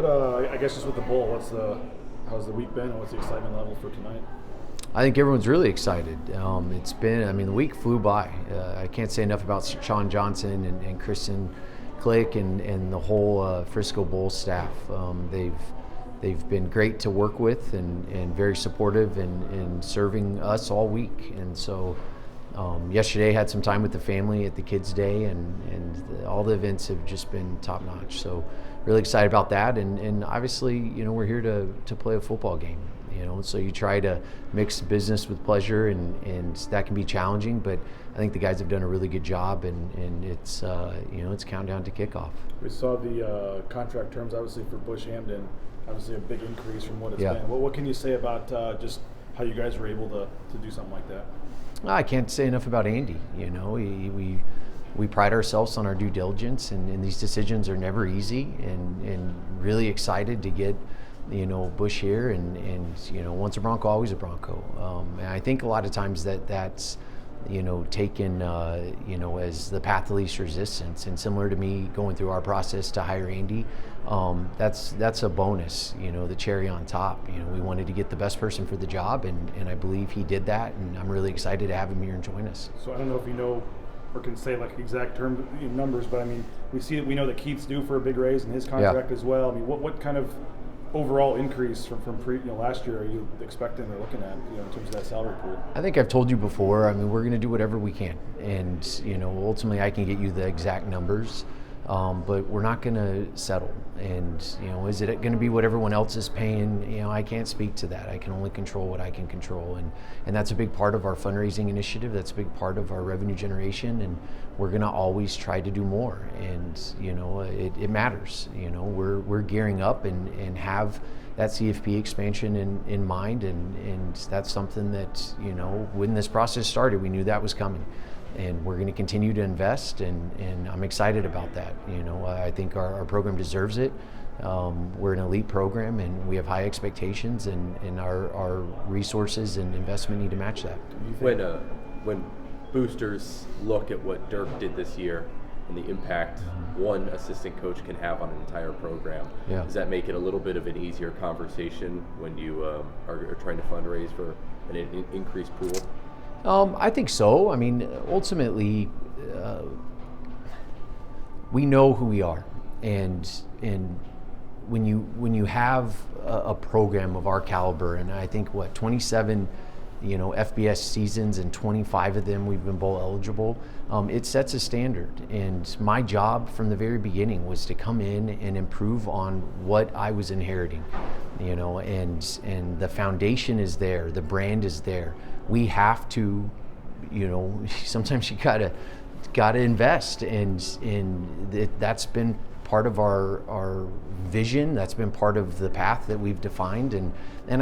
I guess just with the bowl, how's the week been, and what's the excitement level for tonight? I think everyone's really excited. The week flew by. I can't say enough about Sean Johnson and Kristen Click and the whole Frisco Bowl staff. They've been great to work with and very supportive in serving us all week. And so yesterday had some time with the family at the Kids Day, and all the events have just been top notch. So really excited about that. And obviously, we're here to play a football game. So you try to mix business with pleasure, and that can be challenging, but I think the guys have done a really good job, and it's countdown to kickoff. We saw the contract terms, obviously, for Bush Hamden, obviously a big increase from what it's been. What can you say about just how you guys were able to do something like that? I can't say enough about Andy. We pride ourselves on our due diligence, and these decisions are never easy, and really excited to get Bush here, and once a Bronco, always a Bronco. And I think a lot of times that's taken as the path of least resistance, and similar to me going through our process to hire Andy, that's a bonus, the cherry on top. We wanted to get the best person for the job, and I believe he did that, and I'm really excited to have him here and join us. So I don't know if you know or can say like exact numbers, but I mean, we know that Keith's due for a big raise in his contract as well. I mean, what kind of overall increase from last year are you expecting or looking at, in terms of that salary pool? I think I've told you before, we're going to do whatever we can, and ultimately I can get you the exact numbers, but we're not going to settle. And is it going to be what everyone else is paying? I can't speak to that. I can only control what I can control, and that's a big part of our fundraising initiative. That's a big part of our revenue generation, and we're going to always try to do more. And it matters. We're gearing up and have that CFP expansion in mind, and that's something that when this process started, we knew that was coming. And we're going to continue to invest, and I'm excited about that. I think our program deserves it. We're an elite program, and we have high expectations, and our resources and investment need to match that. When boosters look at what Dirk did this year and the impact one assistant coach can have on an entire program, does that make it a little bit of an easier conversation when you are trying to fundraise for an increased pool? I think so. Ultimately, we know who we are, and when you have a program of our caliber, and I think 27, FBS seasons, and 25 of them we've been bowl eligible. It sets a standard, and my job from the very beginning was to come in and improve on what I was inheriting, and the foundation is there, the brand is there. We have to, sometimes you gotta invest, and that's been part of our vision. That's been part of the path that we've defined, and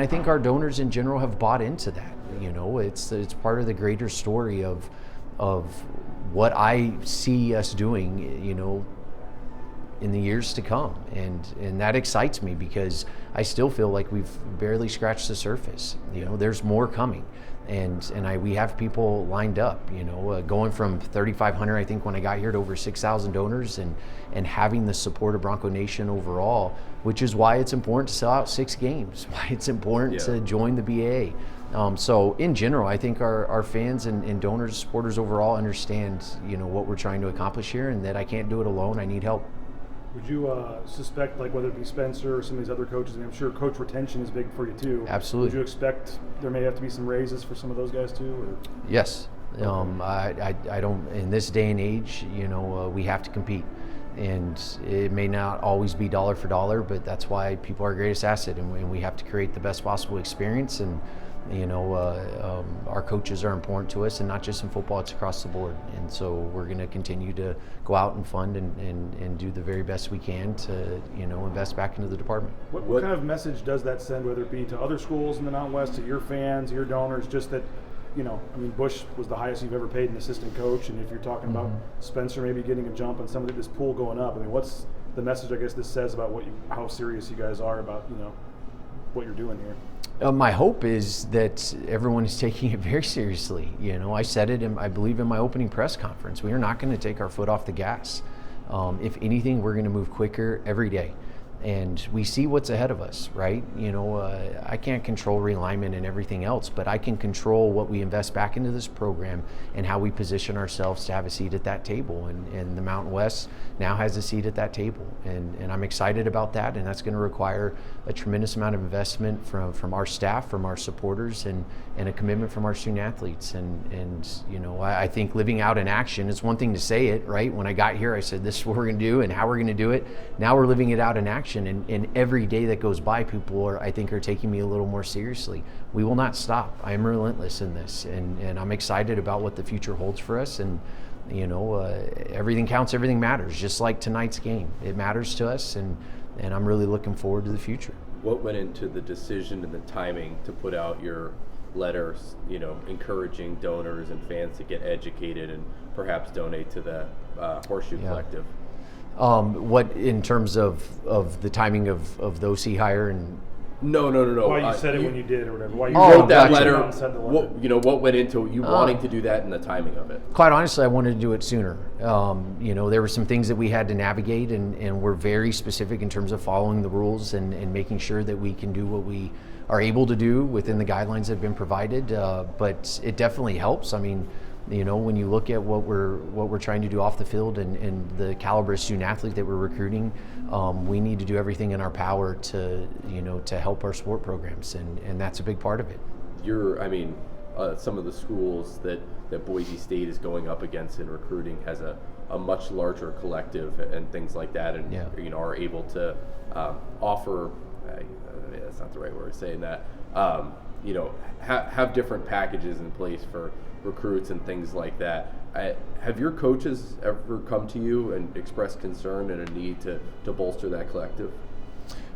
I think our donors in general have bought into that. It's part of the greater story of what I see us doing, in the years to come, and that excites me because I still feel like we've barely scratched the surface. There's more coming, and we have people lined up. Going from 3,500, I think, when I got here, to over 6,000 donors, and having the support of Bronco Nation overall, which is why it's important to sell out 6 games, why it's important to join the BAA. So in general, I think our fans and donors, supporters overall understand, what we're trying to accomplish here, and that I can't do it alone. I need help. Would you suspect, whether it be Spencer or some of these other coaches, I'm sure coach retention is big for you too. Absolutely. Would you expect there may have to be some raises for some of those guys too? Or? Yes. Okay. I don't, in this day and age, we have to compete. And it may not always be dollar for dollar, but that's why people are our greatest asset, and we have to create the best possible experience. And our coaches are important to us, and not just in football, it's across the board. And so we're going to continue to go out and fund and do the very best we can to, invest back into the department. What kind of message does that send, whether it be to other schools in the Mountain West, to your fans, your donors, just that, Bush was the highest you've ever paid an assistant coach, and if you're talking about Spencer maybe getting a jump on some of this pool going up, what's the message, I guess, this says about how serious you guys are about, what you're doing here? My hope is that everyone is taking it very seriously. I said it, I believe, in my opening press conference. We are not going to take our foot off the gas. If anything, we're going to move quicker every day. and we see what's ahead of us, right? I can't control realignment and everything else, but I can control what we invest back into this program and how we position ourselves to have a seat at that table. And the Mountain West now has a seat at that table, and I'm excited about that. And that's going to require a tremendous amount of investment from our staff, from our supporters, and a commitment from our student athletes. And I think living out in action is one thing to say it, right? When I got here, I said this is what we're going to do and how we're going to do it. Now we're living it out in action. And every day that goes by, people are taking me a little more seriously. We will not stop. I am relentless in this, and I'm excited about what the future holds for us. And everything counts, everything matters. Just like tonight's game, it matters to us, and I'm really looking forward to the future. What went into the decision and the timing to put out your letters, encouraging donors and fans to get educated and perhaps donate to the Horseshoe Collective? What in terms of the timing of the OC hire and? No. Why you said it when you did or whatever. Why you wrote that gotcha. letter? What went into you wanting to do that and the timing of it? Quite honestly, I wanted to do it sooner. There were some things that we had to navigate, and we're very specific in terms of following the rules and making sure that we can do what we are able to do within the guidelines that have been provided. But it definitely helps. I mean, when you look at what we're trying to do off the field and the caliber of student athlete that we're recruiting, we need to do everything in our power to help our sport programs, and that's a big part of it. Some of the schools that Boise State is going up against in recruiting has a much larger collective and things like that, and are able to offer. That's not the right word of saying that. Have different packages in place for recruits and things like that. Have your coaches ever come to you and expressed concern and a need to bolster that collective?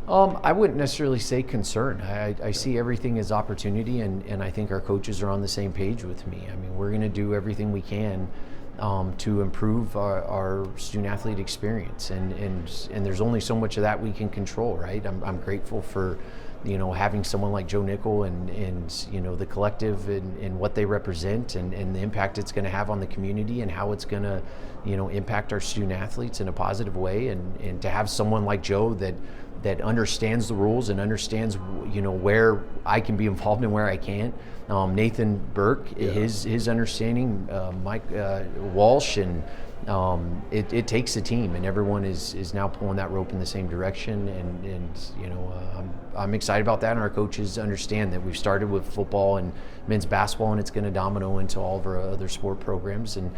I wouldn't necessarily say concern. I see everything as opportunity, and I think our coaches are on the same page with me. I mean, we're going to do everything we can to improve our student athlete experience, and there's only so much of that we can control, right? I'm grateful for having someone like Joe Nickel and the collective and what they represent and the impact it's going to have on the community and how it's going to impact our student athletes in a positive way, and to have someone like Joe that understands the rules and understands where I can be involved and where I can't. Nathan Burke, his understanding, Mike Walsh, and it takes a team, and everyone is now pulling that rope in the same direction, and I'm excited about that, and our coaches understand that we've started with football and men's basketball, and it's going to domino into all of our other sport programs. And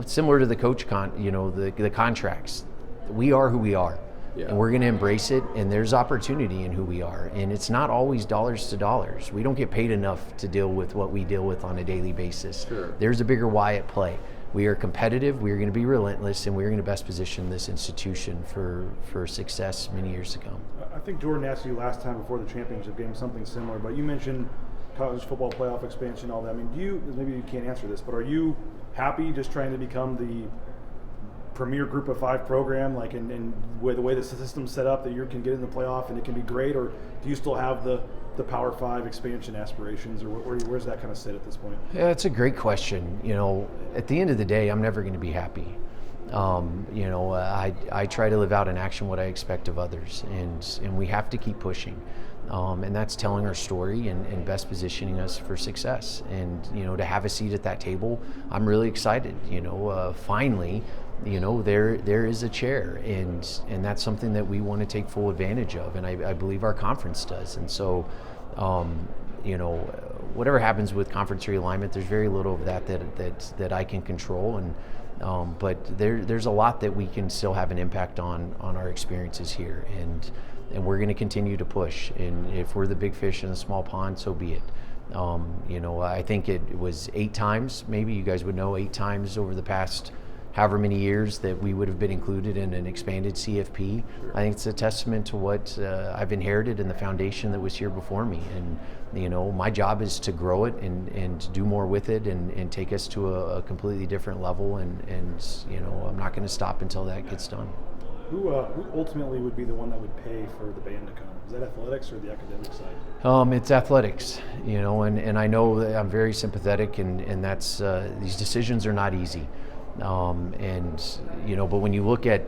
similar to the coach the contracts, we are who we are. Yeah. And we're going to embrace it, and there's opportunity in who we are, and it's not always dollars to dollars. We don't get paid enough to deal with what we deal with on a daily basis. Sure. There's a bigger why at play. We are competitive, we are going to be relentless, and we're going to best position this institution for success many years to come. I think Jordan asked you last time before the championship game something similar, but you mentioned college football playoff expansion, all that. I mean, maybe you can't answer this, but are you happy just trying to become the premier group of 5 program, like and with the way the system's set up that you can get in the playoff and it can be great, or do you still have the Power 5 expansion aspirations, or where's that kind of sit at this point? Yeah, it's a great question. At the end of the day, I'm never going to be happy. I try to live out in action what I expect of others, and we have to keep pushing. And that's telling our story and best positioning us for success. And, to have a seat at that table, I'm really excited. Finally, there is a chair, and that's something that we want to take full advantage of, and I believe our conference does. And so, whatever happens with conference realignment, there's very little of that I can control, and but there's a lot that we can still have an impact on our experiences here, and we're going to continue to push. And if we're the big fish in a small pond, so be it. I think it was 8 times, maybe you guys would know, 8 times over the past however many years that we would have been included in an expanded CFP. Sure. I think it's a testament to what I've inherited and the foundation that was here before me. And my job is to grow it and do more with it and take us to a completely different level. And I'm not going to stop until that gets done. Who ultimately would be the one that would pay for the band to come? Is that athletics or the academic side? It's athletics, and I know that I'm very sympathetic, and that's these decisions are not easy. But when you look at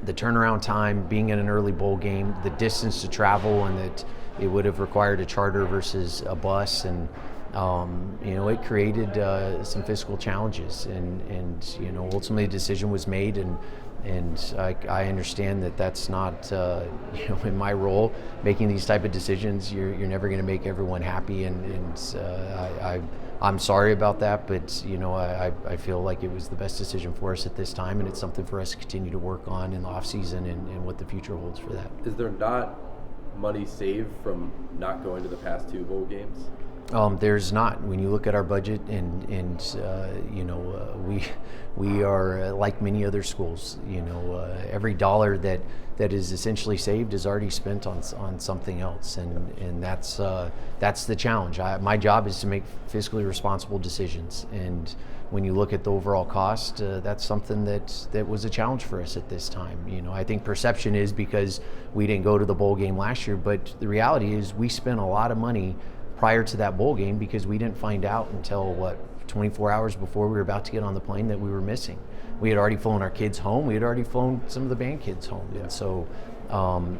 the turnaround time, being in an early bowl game, the distance to travel, and that it would have required a charter versus a bus, and it created some fiscal challenges, and ultimately a decision was made, and I understand that that's not in my role making these type of decisions. You're never going to make everyone happy, and I'm sorry about that, but I feel like it was the best decision for us at this time, and it's something for us to continue to work on in the off season and what the future holds for that. Is there not money saved from not going to the past 2 bowl games? There's not. When you look at our budget, and we are like many other schools. Every dollar that is essentially saved is already spent on something else, and that's the challenge. My job is to make fiscally responsible decisions, and when you look at the overall cost, that's something that was a challenge for us at this time. I think perception is because we didn't go to the bowl game last year, but the reality is we spent a lot of money prior to that bowl game because we didn't find out until 24 hours before we were about to get on the plane that we were missing. We had already flown our kids home. We had already flown some of the band kids home. Yeah. And so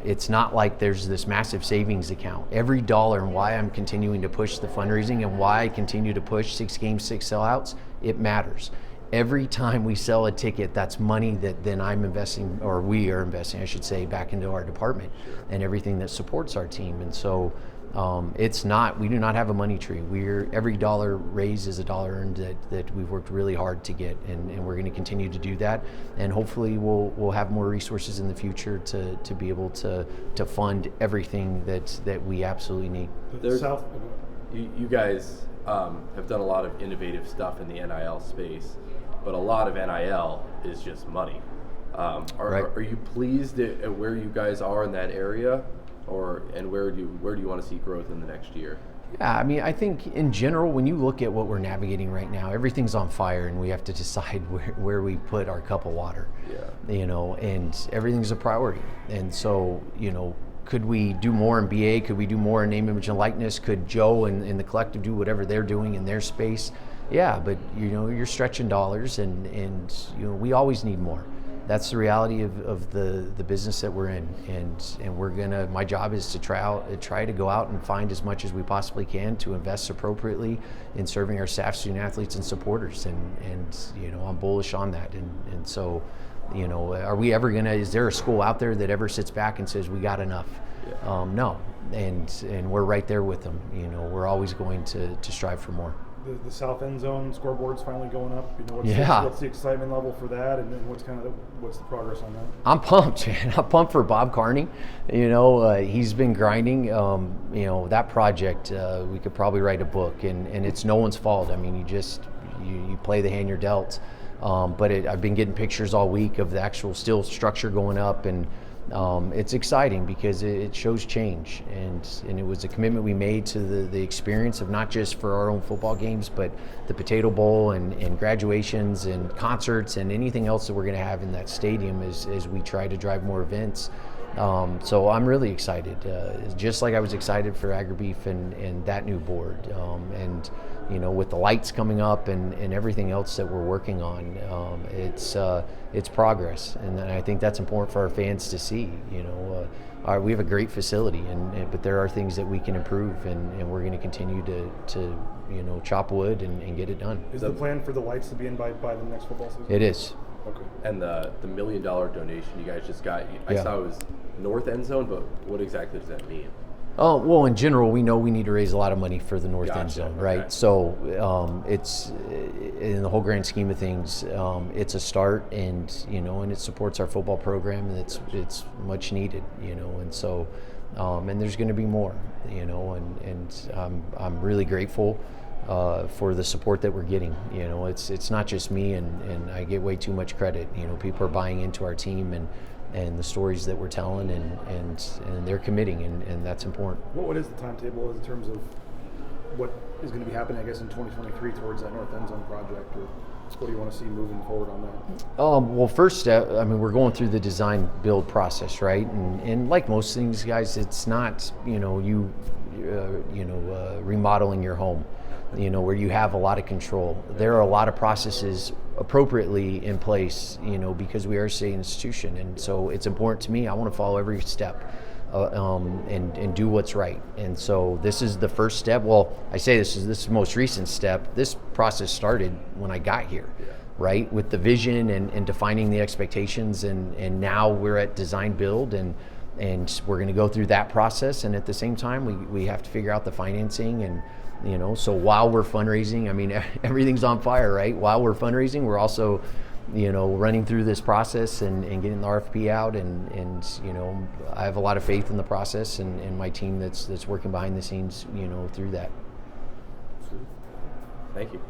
it's not like there's this massive savings account. Every dollar, and why I'm continuing to push the fundraising and why I continue to push 6 games, 6 sellouts, it matters. Every time we sell a ticket, that's money that then I'm investing, or we are investing, I should say, back into our department and everything that supports our team. And so we do not have a money tree. Every dollar raised is a dollar earned that we've worked really hard to get, and we're going to continue to do that. And hopefully we'll have more resources in the future to be able to fund everything that we absolutely need. You guys have done a lot of innovative stuff in the NIL space, but a lot of NIL is just money. Are you pleased at where you guys are in that area? And where do you want to see growth in the next year? Yeah, I think in general, when you look at what we're navigating right now, everything's on fire, and we have to decide where we put our cup of water. Yeah. And everything's a priority. And so, could we do more in BA? Could we do more in name, image, and likeness? Could Joe and the collective do whatever they're doing in their space? Yeah, but you're stretching dollars, and we always need more. That's the reality of the business that we're in, and my job is to try to go out and find as much as we possibly can to invest appropriately in serving our staff, student athletes, and supporters, and I'm bullish on that, and so are we ever is there a school out there that ever sits back and says we got enough? Yeah. No, and we're right there with them. We're always going to strive for more. The south end zone scoreboard's finally going up. What's the excitement level for that, and what's the progress on that? I'm pumped, man. I'm pumped for Bob Carney. He's been grinding. That project, we could probably write a book, and it's no one's fault. You play the hand you're dealt. But I've been getting pictures all week of the actual steel structure going up, and it's exciting because it shows change, and it was a commitment we made to the experience of not just for our own football games, but the Potato Bowl and graduations and concerts and anything else that we're going to have in that stadium as we try to drive more events. So I'm really excited, just like I was excited for Agri-Beef and that new board, and with the lights coming up and everything else that we're working on, it's progress, and I think that's important for our fans to see. We have a great facility, but there are things that we can improve, and we're going to continue to chop wood and get it done. Is the plan for the lights to be in by the next football season? It is. Okay. And the $1 million donation you guys just got, I saw it was north end zone, but what exactly does that mean? Oh, well, in general, we know we need to raise a lot of money for the north end zone, right? Okay. So it's, in the whole grand scheme of things, it's a start, and and it supports our football program, and it's much needed, and so and there's going to be more, and I'm really grateful for the support that we're getting. It's not just me, and I get way too much credit. People are buying into our team and the stories that we're telling, and they're committing, and that's important. What is the timetable in terms of what is going to be happening, I guess, in 2023 towards that north end zone project, or what do you want to see moving forward on that? Well, first, we're going through the design build process, right? And like most things, guys, it's not remodeling your home. where you have a lot of control. There are a lot of processes appropriately in place, because we are a state institution, and so it's important to me. I want to follow every step and do what's right. And so this is the first step. Well, I say this is the most recent step. This process started when I got here. Right, with the vision and defining the expectations, and now we're at design build, and we're going to go through that process, and at the same time we have to figure out the financing, and so while we're fundraising, I mean, everything's on fire, right? While we're fundraising, we're also running through this process and getting the RFP out, and I have a lot of faith in the process and my team that's working behind the scenes through that. Thank you.